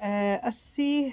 80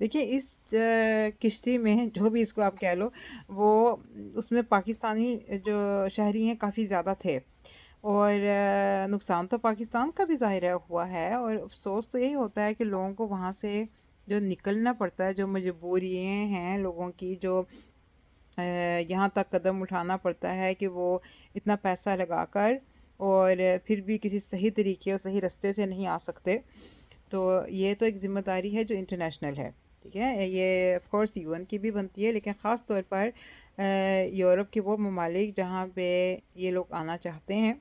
دیکھیے اس کشتی میں جو بھی اس کو آپ کہہ لو، وہ اس میں پاکستانی جو شہری ہیں کافی زیادہ تھے، اور نقصان تو پاکستان کا بھی ظاہر ہوا ہے، اور افسوس تو یہی ہوتا ہے کہ لوگوں کو وہاں سے جو نکلنا پڑتا ہے، جو مجبوریاں ہیں لوگوں کی، جو یہاں تک قدم اٹھانا پڑتا ہے کہ وہ اتنا پیسہ لگا کر اور پھر بھی کسی صحیح طریقے اور صحیح رستے سے نہیں آ سکتے. تو یہ تو ایک ذمہ داری ہے جو انٹرنیشنل ہے، ٹھیک ہے. یہ آف کورس یو این کی بھی بنتی ہے، لیکن خاص طور پر یورپ کے وہ ممالک جہاں پہ یہ لوگ آنا چاہتے ہیں،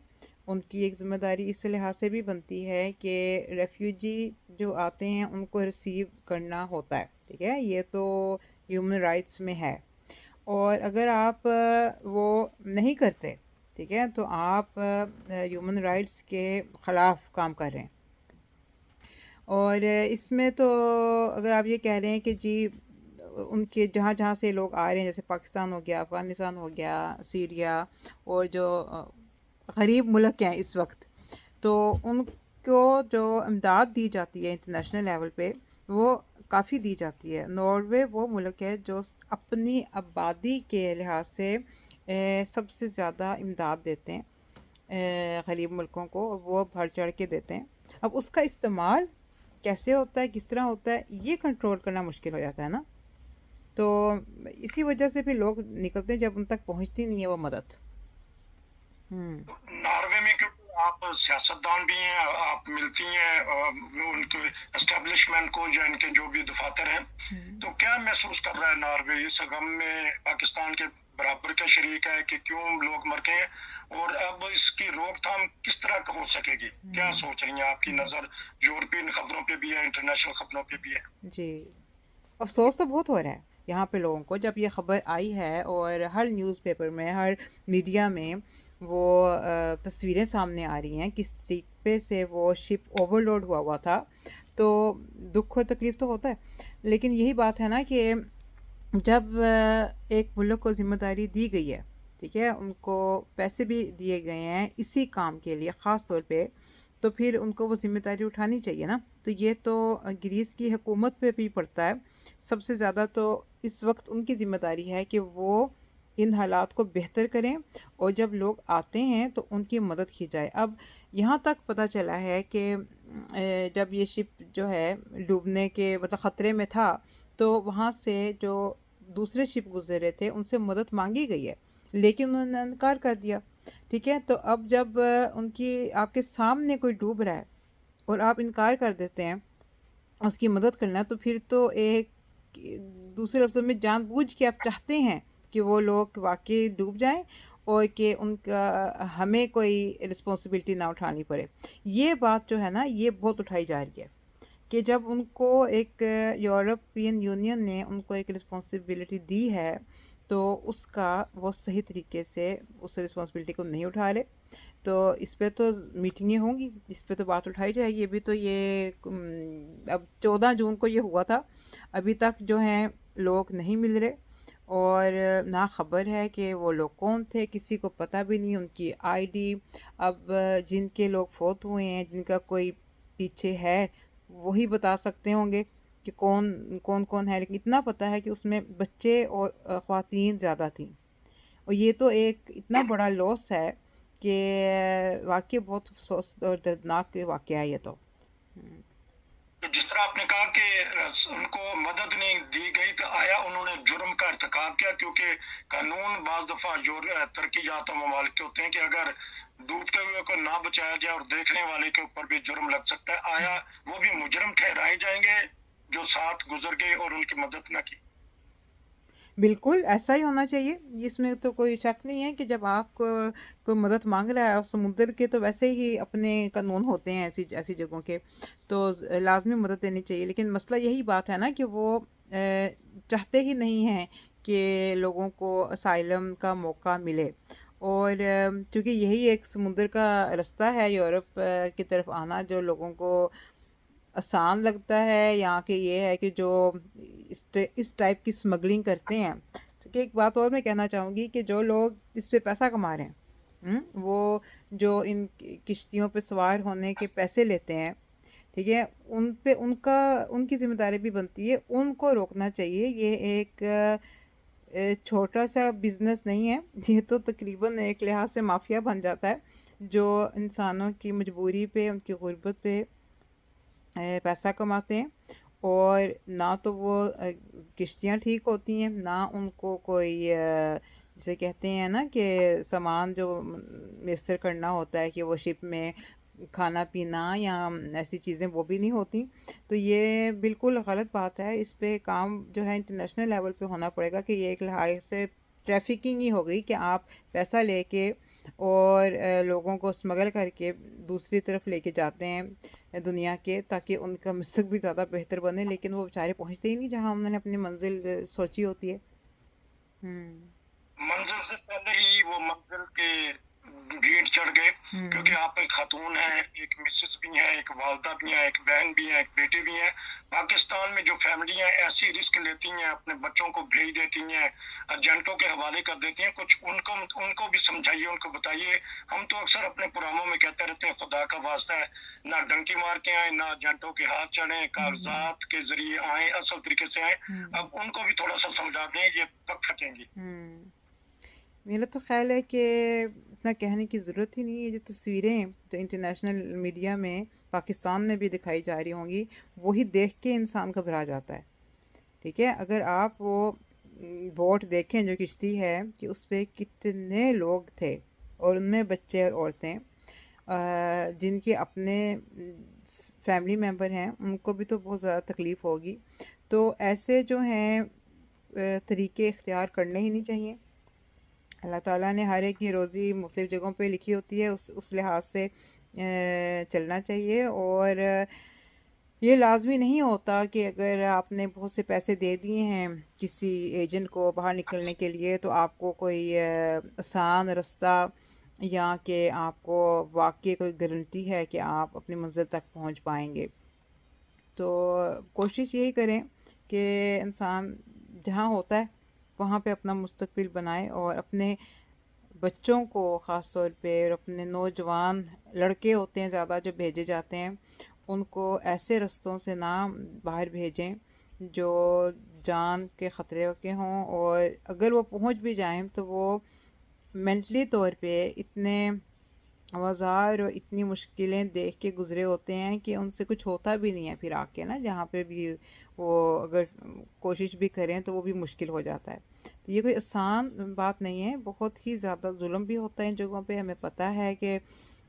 ان کی ایک ذمہ داری اس لحاظ سے بھی بنتی ہے کہ ریفیوجی جو آتے ہیں ان کو ریسیو کرنا ہوتا ہے، ٹھیک ہے. یہ تو ہیومن رائٹس میں ہے، اور اگر آپ وہ نہیں کرتے، ٹھیک ہے، تو آپ ہیومن رائٹس کے خلاف کام کر رہے ہیں. اور اس میں تو اگر آپ یہ کہہ رہے ہیں کہ جی ان کے جہاں جہاں سے لوگ آ رہے ہیں، جیسے پاکستان ہو گیا، افغانستان ہو گیا، سیریا، اور جو غریب ملک ہیں اس وقت، تو ان کو جو امداد دی جاتی ہے انٹرنیشنل لیول پہ وہ کافی دی جاتی ہے. ناروے وہ ملک ہے جو اپنی آبادی کے لحاظ سے سب سے زیادہ امداد دیتے ہیں غریب ملکوں کو، وہ بڑھ چڑھ کے دیتے ہیں. اب اس کا استعمال کیسے ہوتا ہے، کس طرح ہوتا ہے، یہ کنٹرول کرنا مشکل ہو جاتا ہے نا. تو اسی وجہ سے پھر لوگ نکلتے ہیں جب ان تک پہنچتی نہیں ہے وہ مدد. ناروے میں کیونکہ آپ سیاستدان بھی ہیں، آپ ملتی ہیں ان کے اسٹیبلشمنٹ کو یا ان کے جو بھی دفاتر ہیں، تو کیا محسوس کر رہا ہے ناروے اس غم میں پاکستان کے برابر کا شریک ہے کہ کیوں لوگ مر گئے ہیں، اور اب اس کی روک تھام کس طرح ہو سکے گی؟ کیا سوچ رہی ہیں؟ آپ کی نظر یورپین خبروں پہ بھی ہے، انٹرنیشنل خبروں پہ بھی ہے. جی افسوس تو بہت ہو رہا ہے یہاں پہ لوگوں کو، جب یہ خبر آئی ہے اور ہر نیوز پیپر میں، ہر میڈیا میں وہ تصویریں سامنے آ رہی ہیں کس طریقے سے وہ شپ اوور لوڈ ہوا تھا، تو دکھ اور تکلیف تو ہوتا ہے. لیکن یہی بات ہے نا کہ جب ایک ملک کو ذمہ داری دی گئی ہے، ٹھیک ہے، ان کو پیسے بھی دیے گئے ہیں اسی کام کے لیے خاص طور پہ، تو پھر ان کو وہ ذمہ داری اٹھانی چاہیے نا. تو یہ تو گریس کی حکومت پہ بھی پڑتا ہے سب سے زیادہ. تو اس وقت ان کی ذمہ داری ہے کہ وہ ان حالات کو بہتر کریں، اور جب لوگ آتے ہیں تو ان کی مدد کی جائے. اب یہاں تک پتہ چلا ہے کہ جب یہ شپ جو ہے ڈوبنے کے مطلب خطرے میں تھا، تو وہاں سے جو دوسرے شپ گزرے تھے ان سے مدد مانگی گئی ہے، لیکن انہوں نے انکار کر دیا. ٹھیک ہے، تو اب جب ان کی آپ کے سامنے کوئی ڈوب رہا ہے اور آپ انکار کر دیتے ہیں اس کی مدد کرنا، تو پھر تو ایک دوسرے لفظوں میں جان بوجھ کے آپ چاہتے ہیں کہ وہ لوگ واقعی ڈوب جائیں اور کہ ان کا ہمیں کوئی رسپانسبلٹی نہ اٹھانی پڑے. یہ بات جو ہے نا یہ بہت اٹھائی جا رہی ہے کہ جب ان کو ایک یورپین یونین نے ان کو ایک رسپانسبلٹی دی ہے تو اس کا وہ صحیح طریقے سے اس رسپانسبلٹی کو نہیں اٹھا رہے. تو اس پہ تو میٹنگیں ہوں گی، اس پہ تو بات اٹھائی جائے گی. ابھی تو یہ اب 14 جون کو یہ ہوا تھا، ابھی تک جو ہیں لوگ نہیں مل رہے، اور نہ خبر ہے کہ وہ لوگ کون تھے، کسی کو پتہ بھی نہیں ان کی آئی ڈی. اب جن کے لوگ فوت ہوئے ہیں، جن کا کوئی پیچھے ہے، وہی بتا سکتے ہوں گے کہ کون ہے. لیکن اتنا پتہ ہے کہ اس میں بچے اور خواتین زیادہ تھیں، اور یہ تو ایک اتنا بڑا لاس ہے کہ واقعی بہت افسوس اور دردناک واقعہ ہے یہ تو. جس طرح آپ نے کہا کہ ان کو مدد نہیں دی گئی، تو آیا انہوں نے جرم کا ارتکاب کیا؟ کیونکہ قانون بعض دفعہ جو ترقی یافتہ ممالک کے ہوتے ہیں کہ اگر ڈوبتے ہوئے کو نہ بچایا جائے اور دیکھنے والے کے اوپر بھی جرم لگ سکتا ہے. آیا وہ بھی مجرم ٹھہرائے جائیں گے جو ساتھ گزر گئے اور ان کی مدد نہ کی؟ بالکل ایسا ہی ہونا چاہیے، اس میں تو کوئی شک نہیں ہے کہ جب آپ کو کوئی مدد مانگ رہا ہے اور سمندر کے، تو ویسے ہی اپنے قانون ہوتے ہیں ایسی جگہوں کے، تو لازمی مدد دینی چاہیے. لیکن مسئلہ یہی بات ہے نا کہ وہ چاہتے ہی نہیں ہیں کہ لوگوں کو اسائلم کا موقع ملے. اور چونکہ یہی ایک سمندر کا رستہ ہے یورپ کی طرف آنا جو لوگوں کو آسان لگتا ہے، یہاں کہ یہ ہے کہ جو اس ٹائپ کی سمگلنگ کرتے ہیں. کیونکہ ایک بات اور میں کہنا چاہوں گی کہ جو لوگ اس پہ پیسہ کما رہے ہیں، وہ جو ان کشتیوں پہ سوار ہونے کے پیسے لیتے ہیں، ٹھیک ہے، ان پہ ان کی ذمہ داری بھی بنتی ہے، ان کو روکنا چاہیے۔ یہ ایک چھوٹا سا بزنس نہیں ہے، یہ تو تقریباً ایک لحاظ سے مافیا بن جاتا ہے، جو انسانوں کی مجبوری پہ، ان کی غربت پہ پیسہ کماتے ہیں، اور نہ تو وہ کشتیاں ٹھیک ہوتی ہیں، نہ ان کو کوئی جسے کہتے ہیں نا کہ سامان جو میسر کرنا ہوتا ہے کہ وہ شپ میں کھانا پینا یا ایسی چیزیں وہ بھی نہیں ہوتی۔ تو یہ بالکل غلط بات ہے، اس پہ کام جو ہے انٹرنیشنل لیول پہ ہونا پڑے گا، کہ یہ ایک لحاظ سے ٹریفکنگ ہی ہو گئی کہ آپ پیسہ لے کے اور لوگوں کو اسمگل کر کے دوسری طرف لے کے جاتے ہیں دنیا کے، تاکہ ان کا مستقبل زیادہ بہتر بنے، لیکن وہ بیچارے پہنچتے ہی نہیں جہاں انہوں نے اپنی منزل سوچی ہوتی ہے۔ منزل سے پہلے ہی وہ منزل کے بھیڑ چڑھ گئے، کیونکہ آپ ایک خاتون ہیں، ایک مسز بھی ہیں، ایک والدہ بھی ہیں، ایک بہن بھی ہیں، ایک بیٹے بھی ہیں۔ پاکستان میں جو فیملیاں ایسی رسک لیتی ہیں، اپنے بچوں کو بھیج دیتی ہیں، ایجنٹوں کے حوالے کر دیتی ہیں، کچھ ان کو بھی سمجھائیے، ان کو بتائیے۔ ہم تو اکثر اپنے پروگراموں میں کہتے رہتے ہیں خدا کا واسطہ ہے، نہ ڈنکی مار کے آئیں، نہ ایجنٹوں کے ہاتھ چڑھیں، کاغذات کے ذریعے آئیں، اصل طریقے سے آئیں۔ اب ان کو بھی تھوڑا سا سمجھا دیں، یہ پک سکیں گی۔ میرا تو خیال ہے کہ اتنا کہنے کی ضرورت ہی نہیں ہے۔ جو تصویریں جو انٹرنیشنل میڈیا میں پاکستان میں بھی دکھائی جا رہی ہوں گی، وہی دیکھ کے انسان گھبرا جاتا ہے، ٹھیک ہے۔ اگر آپ وہ بوٹ دیکھیں جو کشتی ہے، کہ اس پہ کتنے لوگ تھے، اور ان میں بچے اور عورتیں جن کے اپنے فیملی ممبر ہیں، ان کو بھی تو بہت زیادہ تکلیف ہوگی۔ تو ایسے جو ہیں طریقے اختیار کرنے ہی نہیں چاہیے۔ اللہ تعالیٰ نے ہر ایک کی روزی مختلف جگہوں پہ لکھی ہوتی ہے، اس لحاظ سے چلنا چاہیے۔ اور یہ لازمی نہیں ہوتا کہ اگر آپ نے بہت سے پیسے دے دیے ہیں کسی ایجنٹ کو باہر نکلنے کے لیے، تو آپ کو کوئی آسان رستہ یا کہ آپ کو واقعی کوئی گارنٹی ہے کہ آپ اپنی منزل تک پہنچ پائیں گے۔ تو کوشش یہی کریں کہ انسان جہاں ہوتا ہے وہاں پہ اپنا مستقبل بنائے، اور اپنے بچوں کو خاص طور پہ، اور اپنے نوجوان لڑکے ہوتے ہیں زیادہ جو بھیجے جاتے ہیں، ان کو ایسے رستوں سے نہ باہر بھیجیں جو جان کے خطرے کے ہوں، اور اگر وہ پہنچ بھی جائیں تو وہ مینٹلی طور پہ اتنے اوزار اور اتنی مشکلیں دیکھ کے گزرے ہوتے ہیں کہ ان سے کچھ ہوتا بھی نہیں ہے پھر آ کے نا، جہاں پہ بھی وہ اگر کوشش بھی کریں تو وہ بھی مشکل ہو جاتا ہے۔ تو یہ کوئی آسان بات نہیں ہے، بہت ہی زیادہ ظلم بھی ہوتا ہے ان جگہوں پہ۔ ہمیں پتہ ہے کہ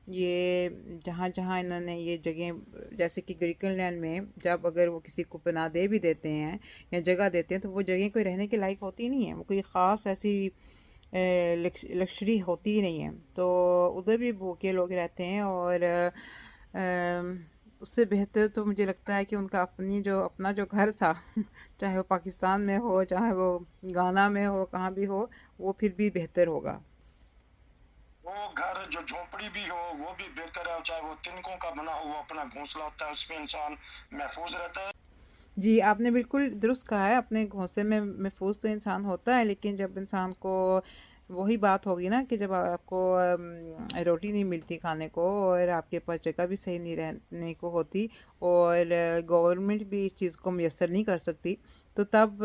یہ جہاں جہاں انہوں نے یہ جگہیں، جیسے کہ گریکن لینڈ میں، جب اگر وہ کسی کو پناہ دے بھی دیتے ہیں یا جگہ دیتے ہیں، تو وہ جگہیں کوئی رہنے کے لائق ہوتی نہیں ہیں، وہ کوئی خاص ایسی لکشری ہوتی ہی نہیں ہے۔ تو ادھر بھی بھوکے لوگ رہتے ہیں، اور اس سے بہتر تو مجھے لگتا ہے کہ ان کا اپنا جو گھر تھا چاہے وہ پاکستان میں ہو، چاہے وہ گانا میں ہو، کہاں بھی ہو، وہ پھر بھی بہتر ہوگا۔ وہ گھر جو جھونپڑی بھی ہو وہ بھی بہتر ہے، چاہے وہ تنکوں کا بنا ہو، وہ اپنا گھونسلہ ہوتا ہے، اس میں انسان محفوظ رہتا ہے۔ جی، آپ نے بالکل درست کہا ہے، اپنے گھونسلے میں محفوظ تو انسان ہوتا ہے، لیکن جب انسان کو وہی بات ہوگی نا کہ جب آپ کو روٹی نہیں ملتی کھانے کو، اور آپ کے پاس جگہ بھی صحیح نہیں رہنے کو ہوتی، اور گورنمنٹ بھی اس چیز کو میسر نہیں کر سکتی، تو تب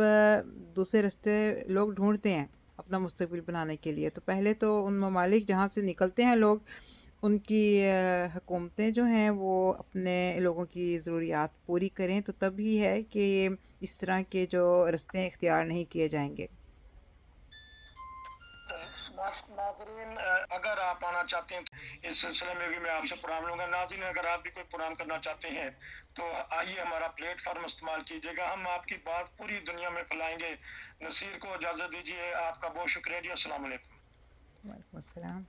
دوسرے راستے لوگ ڈھونڈتے ہیں اپنا مستقبل بنانے کے لیے۔ تو پہلے تو ان ممالک جہاں سے نکلتے ہیں لوگ، ان کی حکومتیں جو ہیں وہ اپنے لوگوں کی ضروریات پوری کریں، تو تب ہی ہے کہ اس طرح کے جو راستے اختیار نہیں کیے جائیں گے۔ ناظرین، اگر آپ آنا چاہتے ہیں تو اس سلسلے میں بھی میں آپ سے پروگرام لوں گا۔ ناظرین، اگر آپ بھی کوئی پروگرام کرنا چاہتے ہیں تو آئیے ہمارا پلیٹ فارم استعمال کیجیے گا، ہم آپ کی بات پوری دنیا میں پھیلائیں گے۔ نصیر کو اجازت دیجیے، آپ کا بہت شکریہ جی، السلام علیکم۔ وعلیکم السلام۔